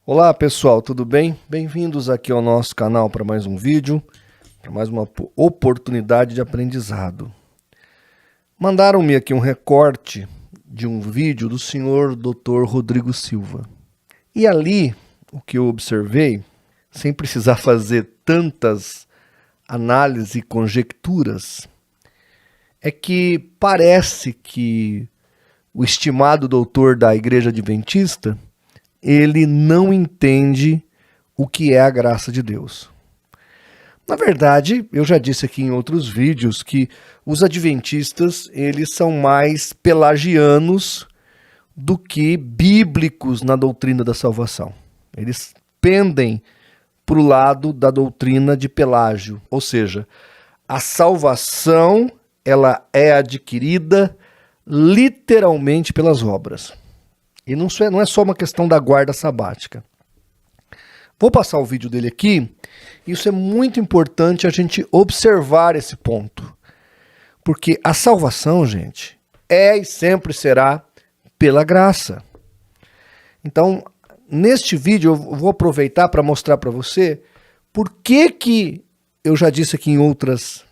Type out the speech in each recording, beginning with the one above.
Olá pessoal, tudo bem? Bem-vindos aqui ao nosso canal para mais um vídeo, para mais uma oportunidade de aprendizado. Mandaram-me aqui um recorte de um vídeo do senhor Dr. Rodrigo Silva. E ali, o que eu observei, sem precisar fazer tantas análises e conjecturas, é que parece que o estimado doutor da Igreja Adventista, ele não entende o que é a graça de Deus. Na verdade, eu já disse aqui em outros vídeos que os adventistas, eles são mais pelagianos do que bíblicos na doutrina da salvação. Eles pendem para o lado da doutrina de Pelágio, ou seja, a salvação ela é adquirida literalmente pelas obras. E não é só uma questão da guarda sabática. Vou passar o vídeo dele aqui. Isso é muito importante a gente observar esse ponto. Porque a salvação, gente, é e sempre será pela graça. Então, neste vídeo eu vou aproveitar para mostrar para você por que eu já disse aqui em outros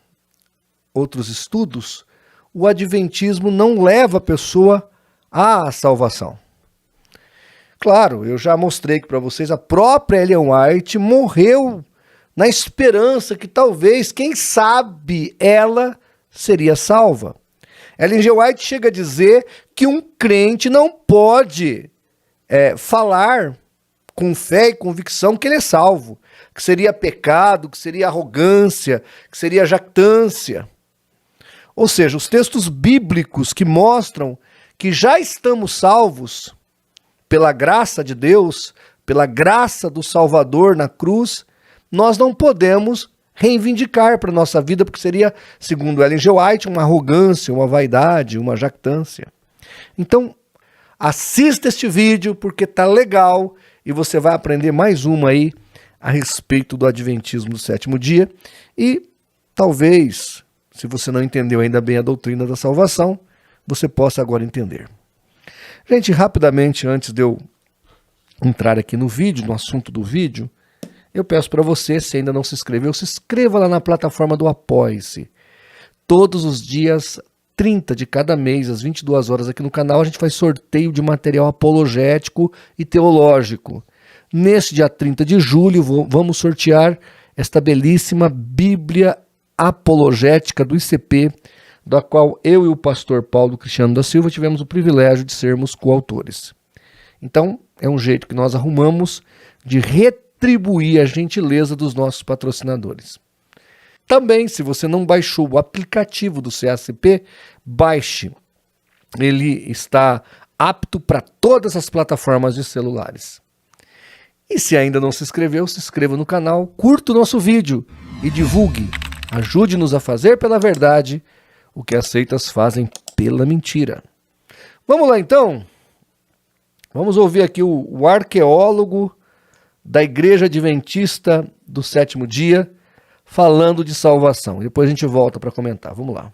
estudos, o adventismo não leva a pessoa à salvação. Claro, eu já mostrei para vocês, a própria Ellen White morreu na esperança que talvez, quem sabe, ela seria salva. Ellen G. White chega a dizer que um crente não pode falar com fé e convicção que ele é salvo, que seria pecado, que seria arrogância, que seria jactância. Ou seja, os textos bíblicos que mostram que já estamos salvos pela graça de Deus, pela graça do Salvador na cruz, nós não podemos reivindicar para a nossa vida, porque seria, segundo Ellen G. White, uma arrogância, uma vaidade, uma jactância. Então, assista este vídeo porque tá legal e você vai aprender mais uma aí a respeito do Adventismo do sétimo dia e talvez, se você não entendeu ainda bem a doutrina da salvação, você possa agora entender. Gente, rapidamente, antes de eu entrar aqui no vídeo, no assunto do vídeo, eu peço para você, se ainda não se inscreveu, se inscreva lá na plataforma do Apoie-se. Todos os dias 30 de cada mês, às 22 horas aqui no canal, a gente faz sorteio de material apologético e teológico. Neste dia 30 de julho, vamos sortear esta belíssima Bíblia Apologética do ICP, da qual eu e o pastor Paulo Cristiano da Silva tivemos o privilégio de sermos coautores. Então, é um jeito que nós arrumamos de retribuir a gentileza dos nossos patrocinadores. Também, se você não baixou o aplicativo do CACP, baixe. Ele está apto para todas as plataformas de celulares. E se ainda não se inscreveu, se inscreva no canal, curta o nosso vídeo e divulgue. Ajude-nos a fazer pela verdade o que as seitas fazem pela mentira. Vamos lá então? Vamos ouvir aqui o arqueólogo da Igreja Adventista do sétimo dia falando de salvação. Depois a gente volta para comentar. Vamos lá.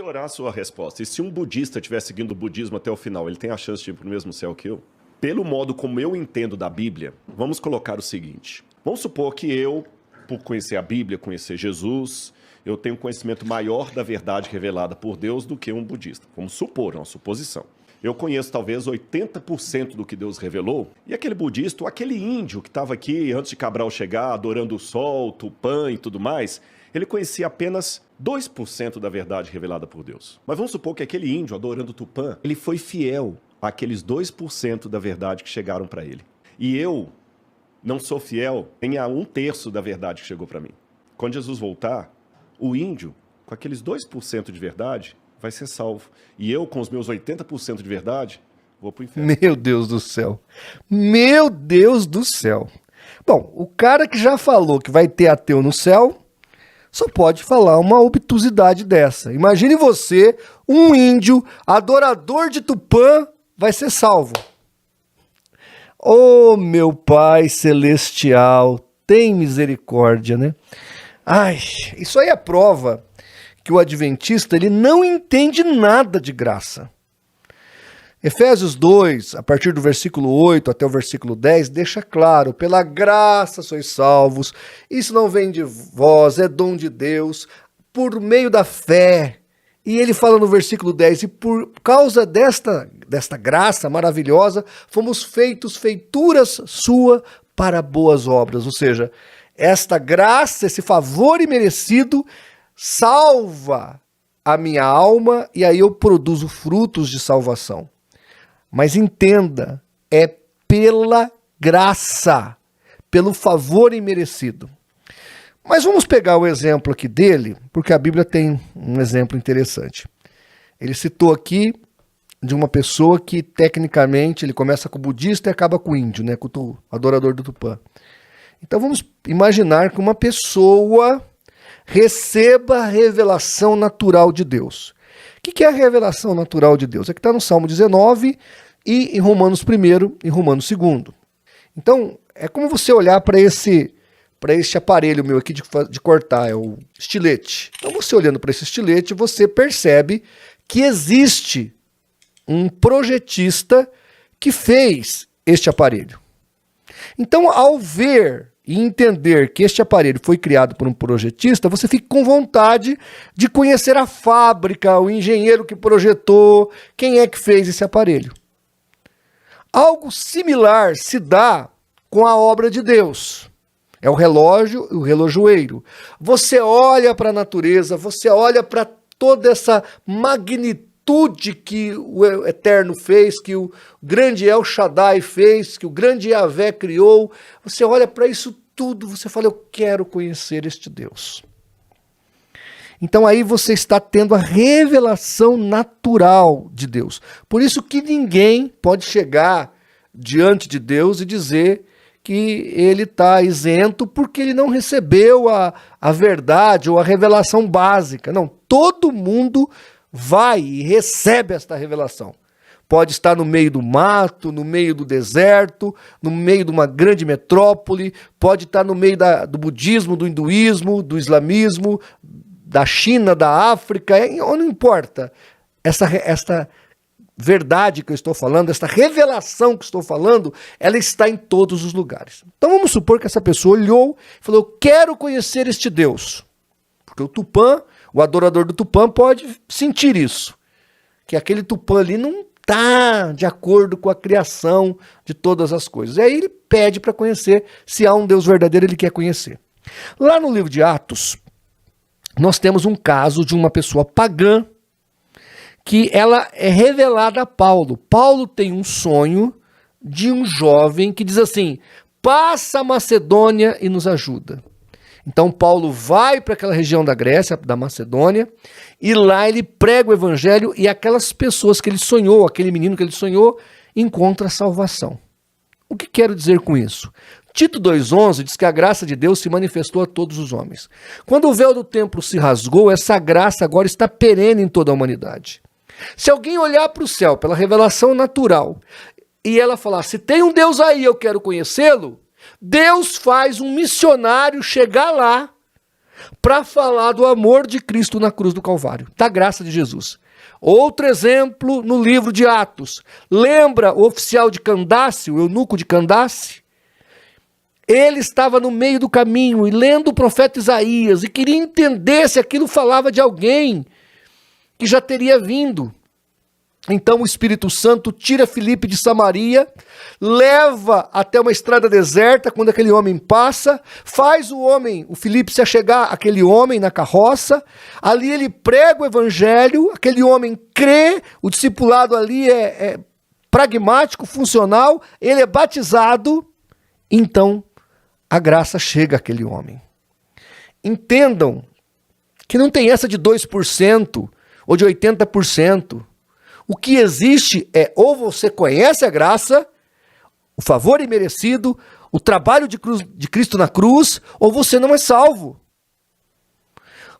Orar a sua resposta. E se um budista estiver seguindo o budismo até o final, ele tem a chance de ir para o mesmo céu que eu? Pelo modo como eu entendo da Bíblia, vamos colocar o seguinte. Vamos supor que eu, por conhecer a Bíblia, conhecer Jesus, eu tenho um conhecimento maior da verdade revelada por Deus do que um budista. Vamos supor, é uma suposição. Eu conheço talvez 80% do que Deus revelou, e aquele budista, ou aquele índio que estava aqui antes de Cabral chegar, adorando o sol, Tupã e tudo mais, ele conhecia apenas 2% da verdade revelada por Deus. Mas vamos supor que aquele índio, adorando Tupã, ele foi fiel àqueles 2% da verdade que chegaram para ele. E eu não sou fiel nem a 1/3 da verdade que chegou para mim. Quando Jesus voltar, o índio, com aqueles 2% de verdade, vai ser salvo. E eu, com os meus 80% de verdade, vou para o inferno. Meu Deus do céu. Meu Deus do céu. Bom, o cara que já falou que vai ter ateu no céu, só pode falar uma obtusidade dessa. Imagine você, um índio, adorador de Tupã, vai ser salvo. Oh, meu Pai Celestial, tem misericórdia, né? Ai, isso aí é prova que o adventista ele não entende nada de graça. Efésios 2, a partir do versículo 8 até o versículo 10, deixa claro: pela graça sois salvos, isso não vem de vós, é dom de Deus, por meio da fé. E ele fala no versículo 10, e por causa desta graça maravilhosa, fomos feituras sua para boas obras. Ou seja, esta graça, esse favor imerecido, salva a minha alma, e aí eu produzo frutos de salvação. Mas entenda, é pela graça, pelo favor imerecido. Mas vamos pegar o exemplo aqui dele, porque a Bíblia tem um exemplo interessante. Ele citou aqui de uma pessoa que, tecnicamente, ele começa com o budista e acaba com o índio, né, com o adorador do Tupã. Então vamos imaginar que uma pessoa receba a revelação natural de Deus. O que é a revelação natural de Deus? É que está no Salmo 19 e em Romanos 1 e Romanos 2. Então, é como você olhar para este aparelho meu aqui de cortar, é o estilete. Então, você olhando para esse estilete, você percebe que existe um projetista que fez este aparelho. Então, ao ver e entender que este aparelho foi criado por um projetista, você fica com vontade de conhecer a fábrica, o engenheiro que projetou, quem é que fez esse aparelho. Algo similar se dá com a obra de Deus. É o relógio e o relojoeiro. Você olha para a natureza, você olha para toda essa magnitude que o Eterno fez, que o grande El Shaddai fez, que o grande Yahvé criou. Você olha para isso tudo, você fala: eu quero conhecer este Deus. Então aí você está tendo a revelação natural de Deus. Por isso que ninguém pode chegar diante de Deus e dizer que ele está isento porque ele não recebeu a verdade ou a revelação básica. Não, todo mundo vai e recebe esta revelação. Pode estar no meio do mato, no meio do deserto, no meio de uma grande metrópole, pode estar no meio do budismo, do hinduísmo, do islamismo, da China, da África, não importa. Esta verdade que eu estou falando, esta revelação que estou falando, ela está em todos os lugares. Então vamos supor que essa pessoa olhou e falou: eu quero conhecer este Deus. Porque o Tupã, o adorador do Tupã, pode sentir isso. Que aquele Tupã ali não está de acordo com a criação de todas as coisas. E aí ele pede para conhecer, se há um Deus verdadeiro, ele quer conhecer. Lá no livro de Atos, nós temos um caso de uma pessoa pagã que ela é revelada a Paulo. Paulo tem um sonho de um jovem que diz assim: passa a Macedônia e nos ajuda. Então Paulo vai para aquela região da Grécia, da Macedônia, e lá ele prega o evangelho e aquelas pessoas que ele sonhou, aquele menino que ele sonhou, encontra a salvação. O que quero dizer com isso? Tito 2,11 diz que a graça de Deus se manifestou a todos os homens. Quando o véu do templo se rasgou, essa graça agora está perene em toda a humanidade. Se alguém olhar para o céu pela revelação natural e ela falar: se tem um Deus aí, eu quero conhecê-lo, Deus faz um missionário chegar lá para falar do amor de Cristo na cruz do Calvário, da graça de Jesus. Outro exemplo no livro de Atos. Lembra o oficial de Candace, o eunuco de Candace? Ele estava no meio do caminho e lendo o profeta Isaías e queria entender se aquilo falava de alguém que já teria vindo. Então o Espírito Santo tira Filipe de Samaria, leva até uma estrada deserta, quando aquele homem passa, faz o Filipe se achegar àquele homem na carroça, ali ele prega o evangelho, aquele homem crê, o discipulado ali é pragmático, funcional, ele é batizado, então a graça chega àquele homem. Entendam que não tem essa de 2% ou de 80%. O que existe é: ou você conhece a graça, o favor imerecido, o trabalho de Cristo na cruz, ou você não é salvo.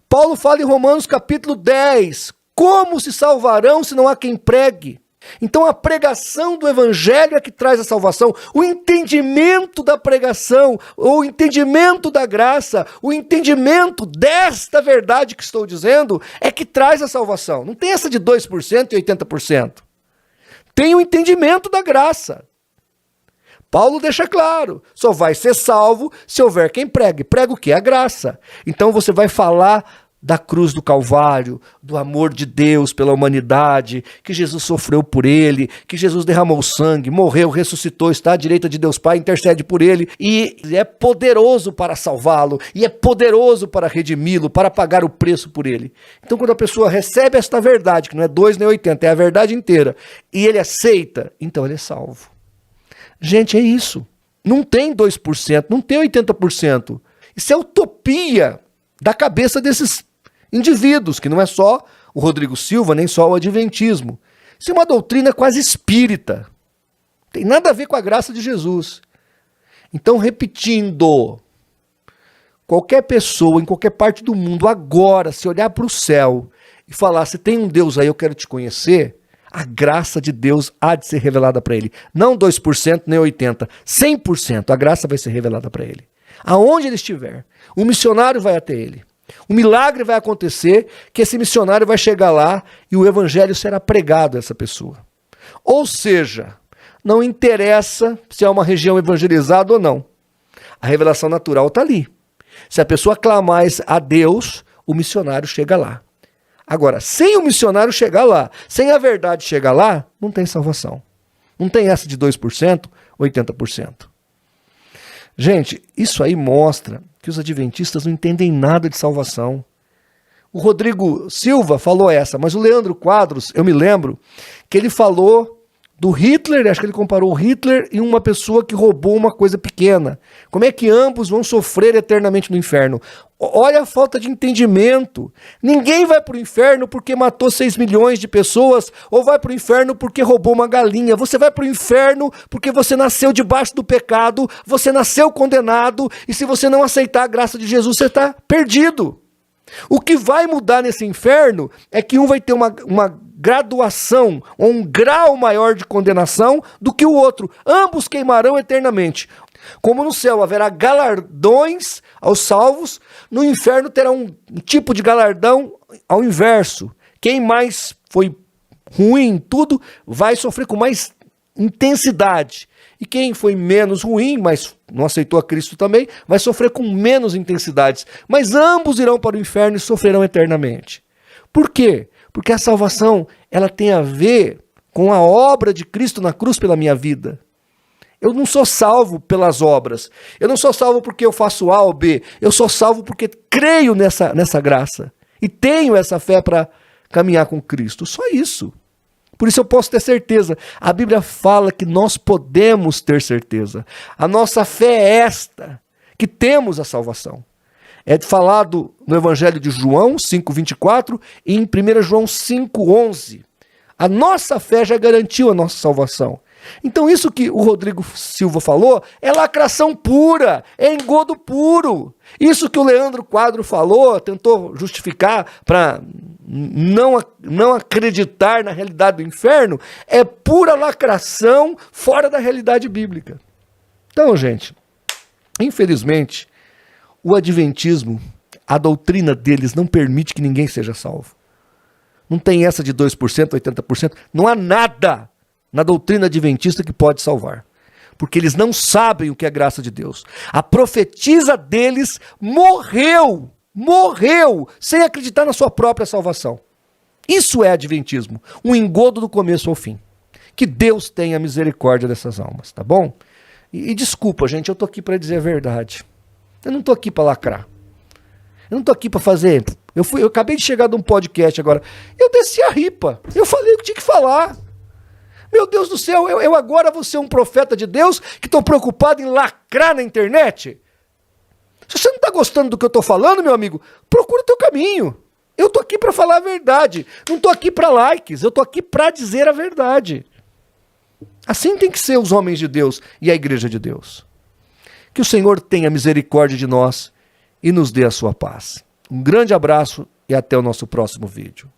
Paulo fala em Romanos capítulo 10, como se salvarão se não há quem pregue? Então a pregação do evangelho é que traz a salvação, o entendimento da pregação, o entendimento da graça, o entendimento desta verdade que estou dizendo é que traz a salvação. Não tem essa de 2% e 80%. tem o entendimento da graça. Paulo deixa claro, só vai ser salvo se houver quem pregue. Prega o quê? A graça. Então você vai falar da cruz do Calvário, do amor de Deus pela humanidade, que Jesus sofreu por ele, que Jesus derramou sangue, morreu, ressuscitou, está à direita de Deus Pai, intercede por ele, e é poderoso para salvá-lo, e é poderoso para redimi-lo, para pagar o preço por ele. Então quando a pessoa recebe esta verdade, que não é 2 nem 80, é a verdade inteira, e ele aceita, então ele é salvo. Gente, é isso. Não tem 2%, não tem 80%. Isso é utopia da cabeça desses indivíduos, que não é só o Rodrigo Silva, nem só o adventismo. Isso é uma doutrina quase espírita. Não tem nada a ver com a graça de Jesus. Então, repetindo, qualquer pessoa em qualquer parte do mundo agora, se olhar para o céu e falar, se tem um Deus aí, eu quero te conhecer, a graça de Deus há de ser revelada para ele. Não 2%, nem 80%, 100% a graça vai ser revelada para ele. Aonde ele estiver, o missionário vai até ele. Um milagre vai acontecer, que esse missionário vai chegar lá e o evangelho será pregado a essa pessoa. Ou seja, não interessa se é uma região evangelizada ou não. A revelação natural está ali. Se a pessoa clamar a Deus, o missionário chega lá. Agora, sem o missionário chegar lá, sem a verdade chegar lá, não tem salvação. Não tem essa de 2%, 80%. Gente, isso aí mostra que os adventistas não entendem nada de salvação. O Rodrigo Silva falou essa, mas o Leandro Quadros, eu me lembro, que ele falou do Hitler, acho que ele comparou o Hitler e uma pessoa que roubou uma coisa pequena. Como é que ambos vão sofrer eternamente no inferno? Olha a falta de entendimento. Ninguém vai para o inferno porque matou 6 milhões de pessoas ou vai para o inferno porque roubou uma galinha. Você vai para o inferno porque você nasceu debaixo do pecado, você nasceu condenado e se você não aceitar a graça de Jesus, você está perdido. O que vai mudar nesse inferno é que um vai ter uma graduação, ou um grau maior de condenação do que o outro. Ambos queimarão eternamente. Como no céu haverá galardões aos salvos, no inferno terá um tipo de galardão ao inverso. Quem mais foi ruim em tudo vai sofrer com mais intensidade. E quem foi menos ruim, mas não aceitou a Cristo também, vai sofrer com menos intensidades. Mas ambos irão para o inferno e sofrerão eternamente. Por quê? Porque a salvação, ela tem a ver com a obra de Cristo na cruz pela minha vida. Eu não sou salvo pelas obras. Eu não sou salvo porque eu faço A ou B. Eu sou salvo porque creio nessa graça. E tenho essa fé para caminhar com Cristo. Só isso. Por isso eu posso ter certeza. A Bíblia fala que nós podemos ter certeza. A nossa fé é esta, que temos a salvação. É falado no Evangelho de João 5,24 e em 1 João 5,11. A nossa fé já garantiu a nossa salvação. Então isso que o Rodrigo Silva falou é lacração pura, é engodo puro. Isso que o Leandro Quadro falou, tentou justificar para não acreditar na realidade do inferno, é pura lacração fora da realidade bíblica. Então, gente, infelizmente, o adventismo, a doutrina deles não permite que ninguém seja salvo. Não tem essa de 2%, 80%. Não há nada na doutrina adventista que pode salvar. Porque eles não sabem o que é graça de Deus. A profetisa deles morreu sem acreditar na sua própria salvação. Isso é adventismo. Um engodo do começo ao fim. Que Deus tenha misericórdia dessas almas, tá bom? E desculpa, gente, eu tô aqui para dizer a verdade. Eu não tô aqui para lacrar. Eu não tô aqui para fazer... Eu acabei de chegar de um podcast agora. Eu desci a ripa. Eu falei o que tinha que falar. Meu Deus do céu, eu agora vou ser um profeta de Deus que estou preocupado em lacrar na internet? Se você não está gostando do que eu estou falando, meu amigo, procura o teu caminho. Eu estou aqui para falar a verdade. Não estou aqui para likes, eu estou aqui para dizer a verdade. Assim tem que ser os homens de Deus e a igreja de Deus. Que o Senhor tenha misericórdia de nós e nos dê a sua paz. Um grande abraço e até o nosso próximo vídeo.